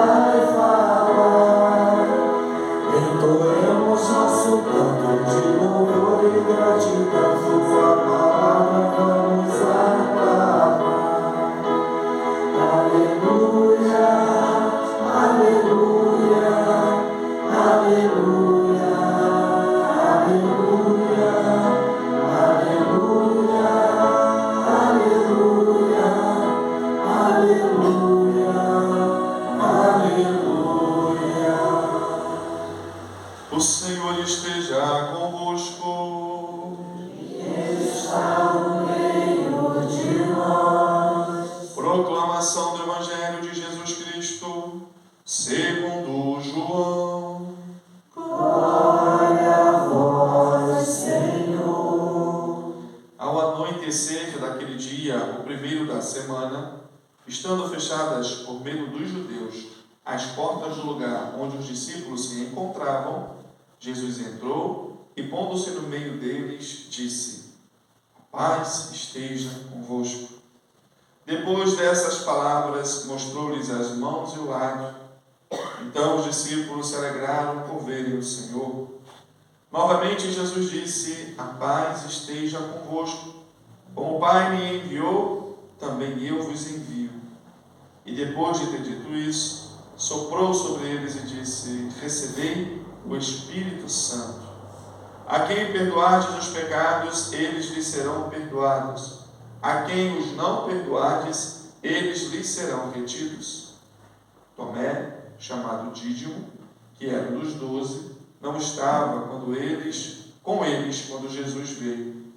vai falar. Entoemos nosso canto de louvor e gratidão, sua palavra vamos aclamar. Aleluia, aleluia, aleluia, aleluia, aleluia, aleluia, aleluia, aleluia. O Senhor esteja convosco. Ele está no meio de nós. Proclamação do Evangelho de Jesus Cristo, segundo João. Glória a vós, Senhor. Ao anoitecer daquele dia, o primeiro da semana, estando fechadas por medo dos judeus as portas do lugar onde os discípulos se encontravam, Jesus entrou e, pondo-se no meio deles, disse: a paz esteja convosco. Depois dessas palavras, mostrou-lhes as mãos e o lado. Então os discípulos se alegraram por verem o Senhor. Novamente Jesus disse: a paz esteja convosco. Como o Pai me enviou, também eu vos envio. E depois de ter dito isso, soprou sobre eles e disse: recebei o Espírito Santo. A quem perdoardes os pecados, eles lhes serão perdoados. A quem os não perdoardes, eles lhes serão retidos. Tomé, chamado Dídimo, que era um dos 12, não estava com eles quando Jesus veio.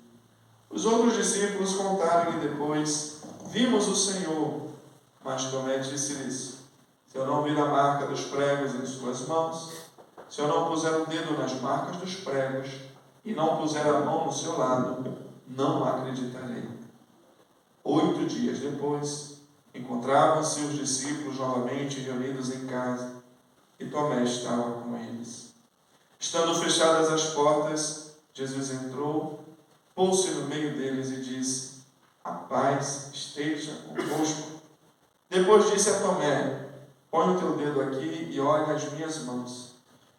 Os outros discípulos contaram-lhe depois: vimos o Senhor. Mas Tomé disse-lhes: se eu não vir a marca dos pregos em suas mãos, se eu não puser o dedo nas marcas dos pregos e não puser a mão no seu lado, não acreditarei. 8 dias depois, encontravam-se os discípulos novamente reunidos em casa, e Tomé estava com eles. Estando fechadas as portas, Jesus entrou, pôs-se no meio deles e disse: a paz esteja convosco. Depois disse a Tomé: põe o teu dedo aqui e olha as minhas mãos.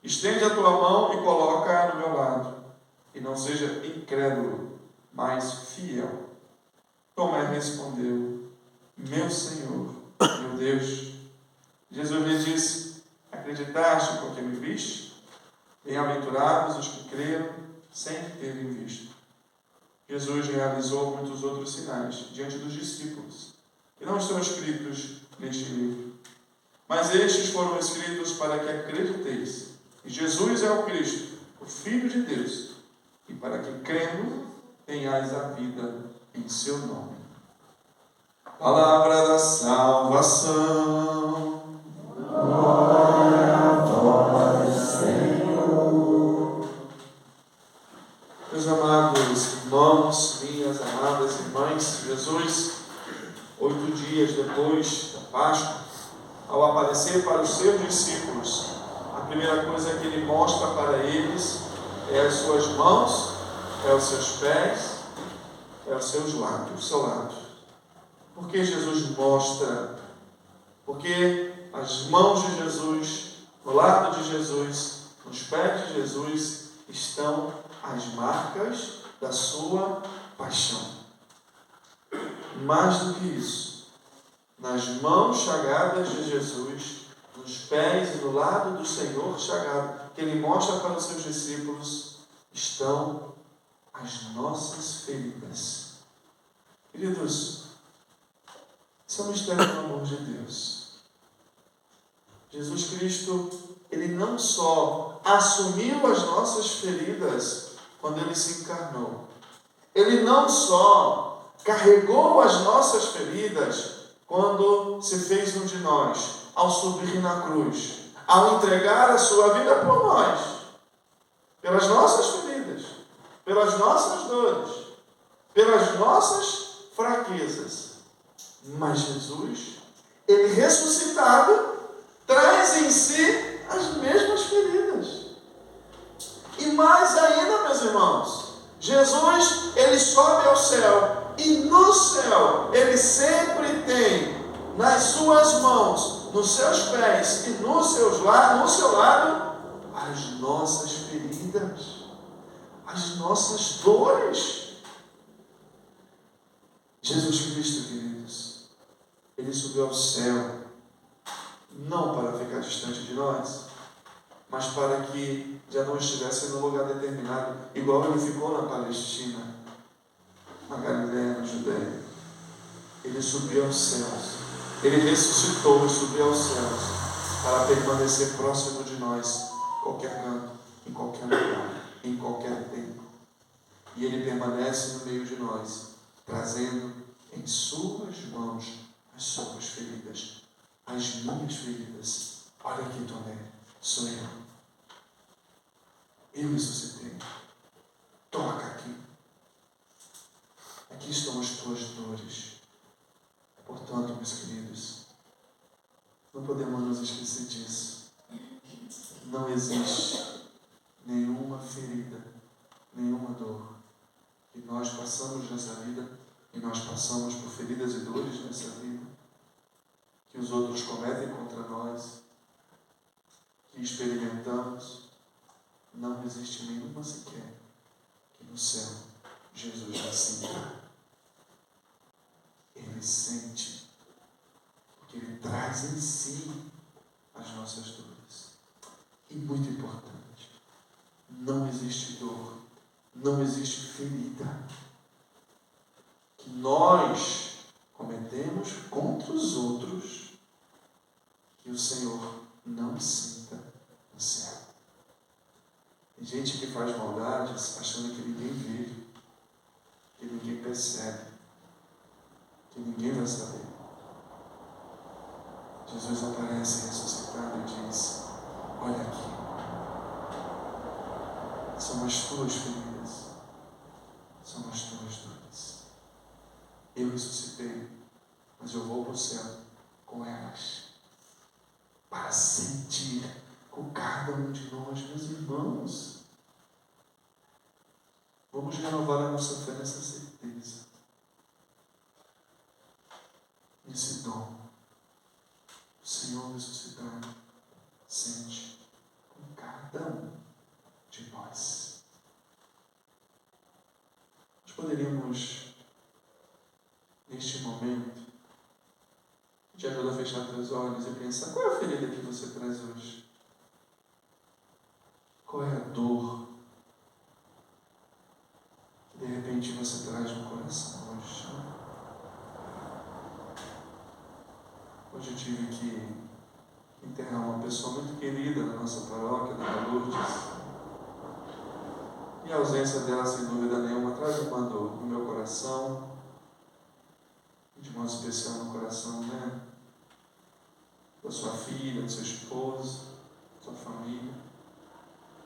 Estende a tua mão e coloca-a no meu lado. E não seja incrédulo, mas fiel. Tomé respondeu: meu Senhor, meu Deus. Jesus lhe disse: acreditaste porque me viste? Bem-aventurados os que creram sem terem visto. Jesus realizou muitos outros sinais diante dos discípulos, que não estão escritos neste livro. Mas estes foram escritos para que acrediteis que Jesus é o Cristo, o Filho de Deus, e para que, crendo, tenhais a vida em seu nome. Palavra da salvação. Glória a vós, Senhor. Meus amados irmãos, minhas amadas irmãs, Jesus, 8 dias depois da Páscoa, ao aparecer para os seus discípulos, a primeira coisa que ele mostra para eles é as suas mãos, é os seus pés, é os seus lados, o seu lado. Por que Jesus mostra? Porque as mãos de Jesus, no lado de Jesus, nos pés de Jesus, estão as marcas da sua paixão. Mais do que isso, nas mãos chagadas de Jesus, nos pés e no lado do Senhor chagado, que ele mostra para os seus discípulos, estão as nossas feridas. Queridos, isso é um mistério do amor de Deus. Jesus Cristo, ele não só assumiu as nossas feridas quando ele se encarnou, ele não só carregou as nossas feridas quando se fez um de nós, ao subir na cruz, ao entregar a sua vida por nós, pelas nossas feridas, pelas nossas dores, pelas nossas fraquezas. Mas Jesus, ele ressuscitado, traz em si as mesmas feridas. E mais ainda, meus irmãos, Jesus, ele sobe ao céu, e no céu, ele sempre tem nas suas mãos nos seus pés e no seu lado, as nossas feridas, as nossas dores. Jesus Cristo, queridos, Ele subiu ao céu, não para ficar distante de nós, mas para que já não estivesse no lugar determinado, igual Ele ficou na Palestina, na Galileia, na Judéia. Ele subiu aos céus, Ele ressuscitou e subiu aos céus, para permanecer próximo de nós, em qualquer canto, em qualquer lugar, em qualquer tempo. E Ele permanece no meio de nós, trazendo em suas mãos as suas feridas, as minhas feridas. Olha aqui, Tomé, sou eu. Eu ressuscitei. Toca aqui. Aqui estão as tuas dores. Portanto, meus queridos, não podemos nos esquecer disso. Não existe nenhuma ferida, nenhuma dor que nós passamos nessa vida, e nós passamos por feridas e dores nessa vida, que os outros cometem contra nós, que experimentamos. Não existe nenhuma sequer que no céu Jesus não sinta. Ele sente, porque Ele traz em si as nossas dores. E muito importante, não existe dor, não existe ferida que nós cometemos contra os outros que o Senhor não sinta no céu. Tem gente que faz maldades achando que ninguém vê, que ninguém percebe, que ninguém vai saber. Jesus aparece ressuscitado e diz: olha aqui, são as tuas feridas, são as tuas dores. Eu ressuscitei, mas eu vou para o céu com elas, para sentir com cada um de nós, meus irmãos. Vamos renovar a nossa fé nessa certeza, nesse dom. O Senhor ressuscitado sente com cada um de nós. Nós poderíamos, neste momento, te ajudar a fechar teus olhos e pensar: qual é a ferida que você traz hoje? Qual é a dor que de repente você traz no coração hoje? Hoje eu tive que enterrar uma pessoa muito querida na nossa paróquia, Dona Lourdes. E a ausência dela, sem dúvida nenhuma, traz uma dor no meu coração, de modo especial no coração, né? Da sua filha, do seu esposo, da sua família.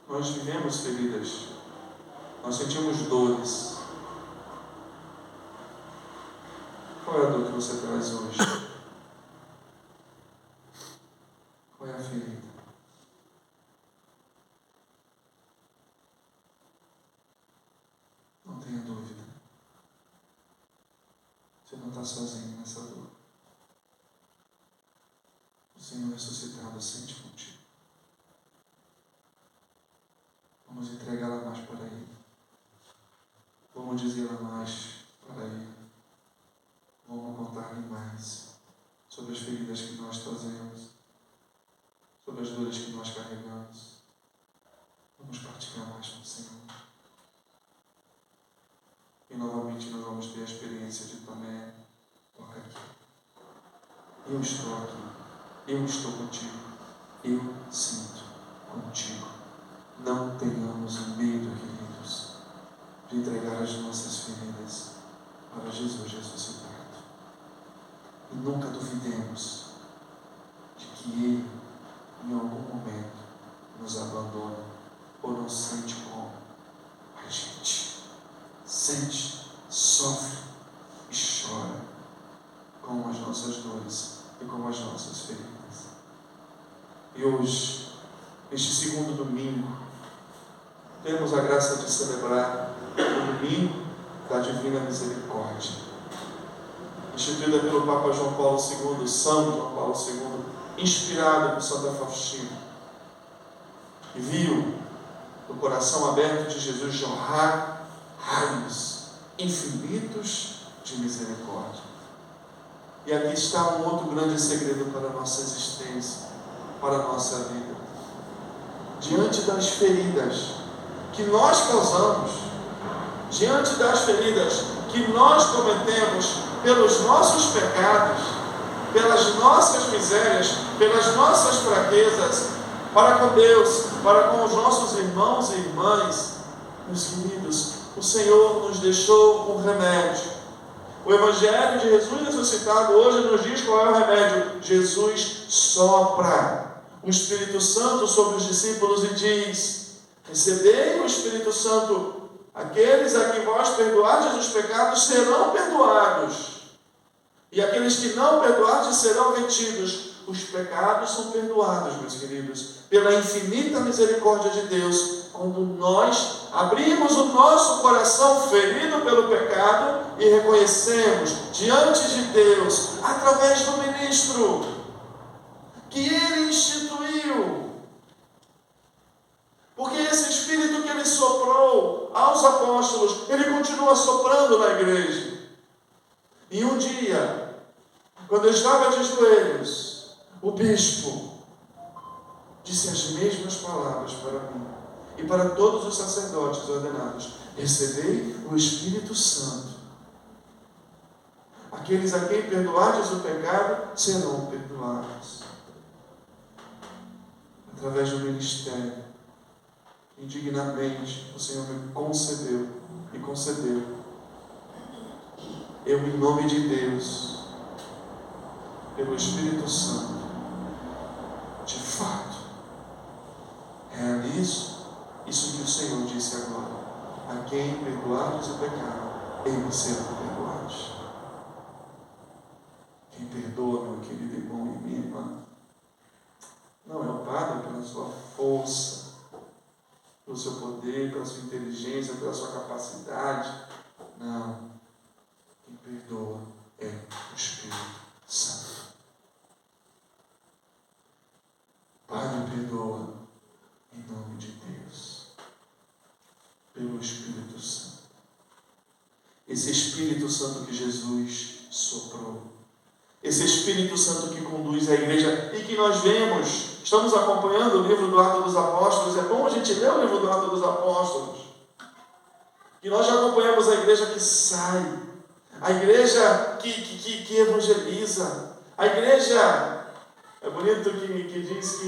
Nós vivemos feridas, nós sentimos dores. Qual é a dor que você traz hoje? Qual é a ferida? Não tenha dúvida. Você não está sozinho nessa dor. O Senhor ressuscitado sente contigo. Vamos entregá-la mais para Ele. Vamos dizer-la mais para Ele. Vamos contar-lhe mais sobre as feridas que nós trazemos, sobre as dores que nós carregamos. Vamos partilhar mais com o Senhor. E novamente nós vamos ter a experiência de Tomé. Toca aqui. Eu estou aqui. Eu estou contigo. Eu sinto contigo. Não tenhamos medo, queridos, de entregar as nossas feridas para Jesus ressuscitado. E nunca duvidemos de que Ele, em algum momento, nos abandona ou não sente como a gente sente, sofre e chora com as nossas dores e com as nossas feridas. E hoje, neste segundo domingo, temos a graça de celebrar o domingo da Divina Misericórdia, instituída pelo Papa João Paulo II, São João Paulo II, inspirado por Santa Faustina, e viu o coração aberto de Jesus jorrar raios infinitos de misericórdia. E aqui está um outro grande segredo para a nossa existência, para a nossa vida. Diante das feridas que nós causamos, diante das feridas que nós cometemos pelos nossos pecados, pelas nossas misérias, pelas nossas fraquezas, para com Deus, para com os nossos irmãos e irmãs, meus queridos, o Senhor nos deixou um remédio. O Evangelho de Jesus ressuscitado hoje nos diz qual é o remédio. Jesus sopra o Espírito Santo sobre os discípulos e diz: recebei o Espírito Santo, aqueles a quem vós perdoardes os pecados serão perdoados, e aqueles que não perdoardes serão retidos. Os pecados são perdoados, meus queridos, pela infinita misericórdia de Deus, quando nós abrimos o nosso coração ferido pelo pecado e reconhecemos diante de Deus, através do ministro que Ele instituiu. Porque esse Espírito que Ele soprou aos apóstolos, Ele continua soprando na igreja. E um dia, quando eu estava de joelhos, o bispo disse as mesmas palavras para mim e para todos os sacerdotes ordenados: recebei o Espírito Santo. Aqueles a quem perdoardes o pecado serão perdoados. Através do ministério, indignamente, o Senhor me concedeu e concedeu. Eu, em nome de Deus, pelo Espírito Santo, de fato, realizo isso que o Senhor disse agora: a quem perdoardes o pecado, eles serão perdoados. Quem perdoa, meu querido irmão e minha irmã, não é o Padre pela sua força, pelo seu poder, pela sua inteligência, pela sua capacidade. Não. Quem perdoa é o Espírito Santo. Padre, perdoa em nome de Deus, pelo Espírito Santo. Esse Espírito Santo que Jesus soprou, esse Espírito Santo que conduz a igreja e que nós vemos, estamos acompanhando o livro do Atos dos Apóstolos. É bom a gente ler o livro do Atos dos Apóstolos, que nós já acompanhamos a igreja que sai, a igreja que evangeliza, a igreja. É bonito que diz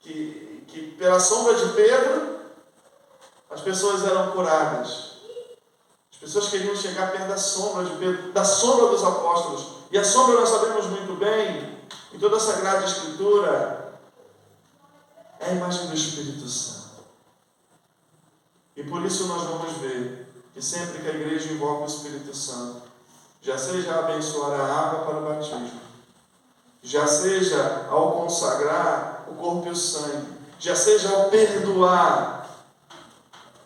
que pela sombra de Pedro as pessoas eram curadas. As pessoas queriam chegar perto da sombra de Pedro, da sombra dos apóstolos. E a sombra, nós sabemos muito bem, em toda a Sagrada Escritura, é a imagem do Espírito Santo. E por isso nós vamos ver que sempre que a igreja invoca o Espírito Santo, já seja abençoar a água para o batismo, já seja ao consagrar o corpo e o sangue, já seja ao perdoar,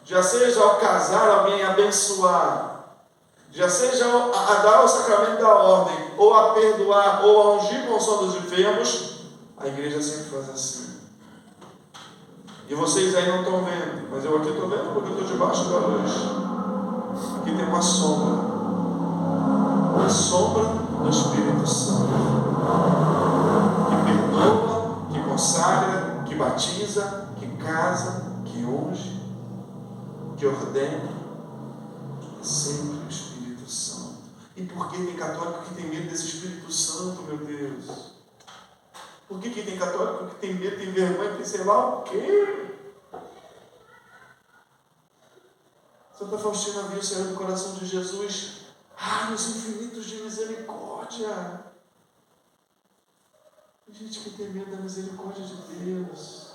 já seja ao casar alguém, abençoar, já seja a dar o sacramento da ordem, ou a perdoar, ou a ungir com o som dos enfermos, a igreja sempre faz assim. E vocês aí não estão vendo, mas eu aqui estou vendo porque eu estou debaixo da luz. Aqui tem uma sombra do Espírito Santo, que perdoa, que consagra, que batiza, que casa, que unge, que ordena. É sempre o Espírito Santo. E por que tem católico que tem medo desse Espírito Santo, meu Deus? Por que tem católico que tem medo, tem vergonha, tem sei lá o quê? Santa Faustina viu sair do coração de Jesus raios infinitos de misericórdia. Tem gente que tem medo da misericórdia de Deus.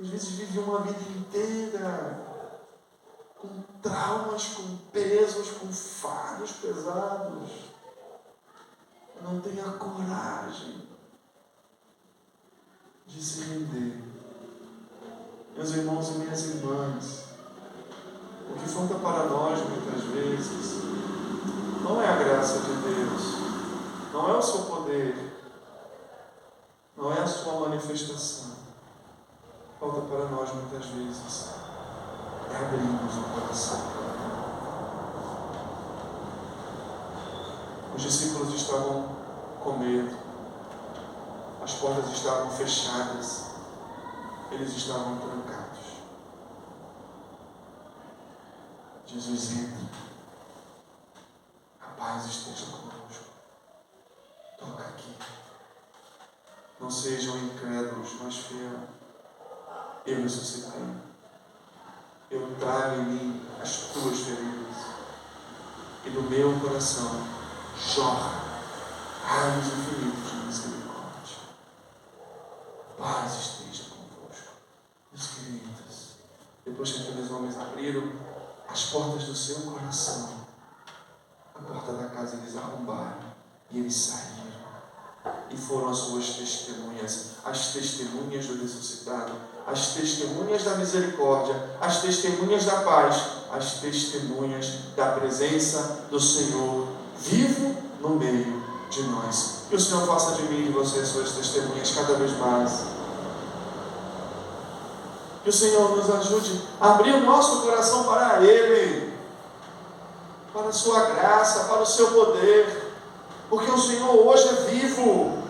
Às vezes vive uma vida inteira com traumas, com pesos, com fardos pesados. Não tem a coragem de se render. Meus irmãos e minhas irmãs, o que falta para nós muitas vezes não é a graça de Deus, não é o seu poder, Os discípulos estavam com medo. As portas estavam fechadas. Eles estavam trancados. Jesus entra. A paz esteja conosco. Toca aqui. Não sejam incrédulos, mas fiel. Eu ressuscitei. Eu trago em mim as tuas feridas. E do meu coração jorra raios infinitos de misericórdia. Paz esteja convosco. Meus queridos, depois que aqueles homens abriram as portas do seu coração, a porta da casa eles arrombaram e eles saíram. E foram as suas testemunhas, as testemunhas do ressuscitado, as testemunhas da misericórdia, as testemunhas da paz, as testemunhas da presença do Senhor vivo no meio de nós. Que o Senhor faça de mim e de vocês suas testemunhas cada vez mais. Que o Senhor nos ajude a abrir o nosso coração para Ele, para a sua graça, para o seu poder, porque o Senhor hoje é vivo.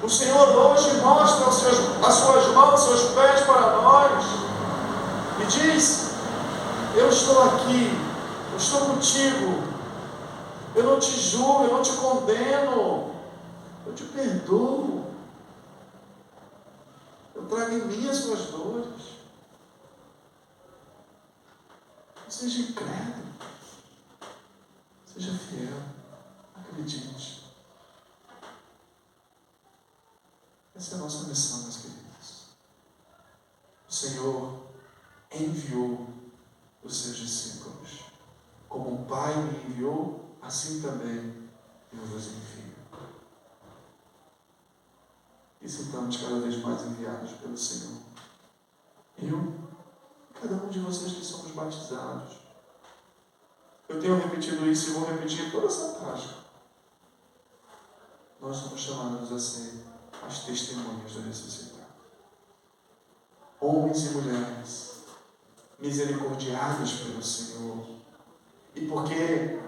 O Senhor hoje mostra as suas mãos, os seus pés para nós e diz: eu estou aqui, eu estou contigo, eu não te julgo, eu não te condeno, eu te perdoo, eu trago em mim as suas dores. Seja incrédulo, seja fiel, acredite. Essa é a nossa missão, meus queridos. O Senhor enviou os seus discípulos. Como o Pai me enviou, assim também eu vos envio. E sintamos cada vez mais enviados pelo Senhor. Eu, cada um de vocês que somos batizados. Eu tenho repetido isso e vou repetir toda essa Páscoa. Nós somos chamados a ser as testemunhas do ressuscitado. Homens e mulheres misericordiados pelo Senhor. E porque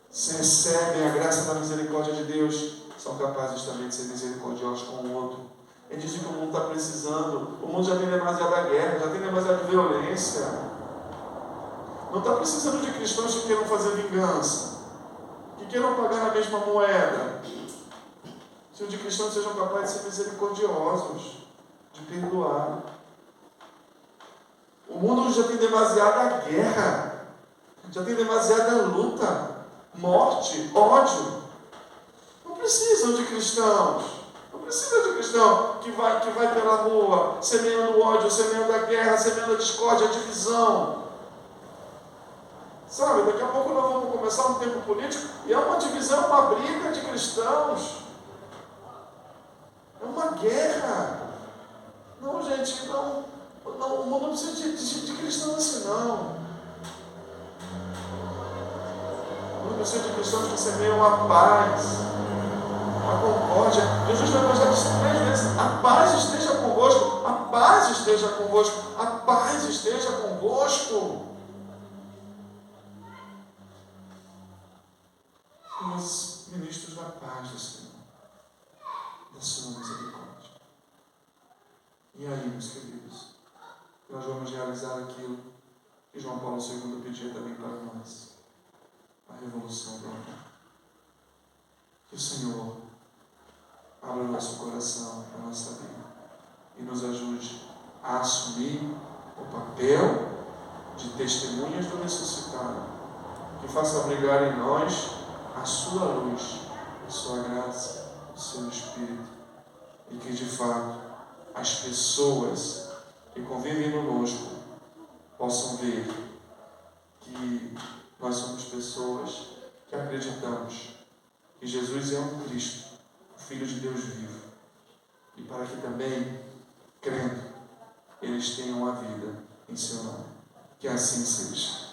se recebem a graça da misericórdia de Deus, são capazes também de ser misericordiosos com o outro. É disso que o mundo está precisando. O mundo já tem demasiada guerra, já tem demasiada violência. Não está precisando de cristãos que queiram fazer vingança, que queiram pagar na mesma moeda. Se de cristãos sejam capazes de ser misericordiosos, de perdoar. O mundo já tem demasiada guerra, já tem demasiada luta, morte, ódio. Não precisam de cristãos. Não precisa de cristão que vai pela rua, semeando ódio, semeando a guerra, semeando a discórdia, a divisão. Sabe, daqui a pouco nós vamos começar um tempo político e é uma divisão, uma briga de cristãos. É uma guerra. Não, gente, não, o mundo não precisa de cristãos assim, não. O mundo precisa de cristãos que semeiam a paz, a concórdia. Jesus no Evangelho disse 3 vezes: a paz esteja convosco, a paz esteja convosco, a paz esteja convosco. Somos ministros da paz do Senhor, da sua misericórdia. E aí, meus queridos, nós vamos realizar aquilo que João Paulo II pedia também para nós: a revolução do amor. Que o Senhor abra o nosso coração, a nossa vida, e nos ajude a assumir o papel de testemunhas do ressuscitado, que faça brilhar em nós a sua luz, a sua graça, o seu Espírito, e que de fato as pessoas que convivem conosco possam ver que nós somos pessoas que acreditamos que Jesus é um Cristo, o Filho de Deus vivo, e para que também, crendo, eles tenham a vida em seu nome. Que assim seja.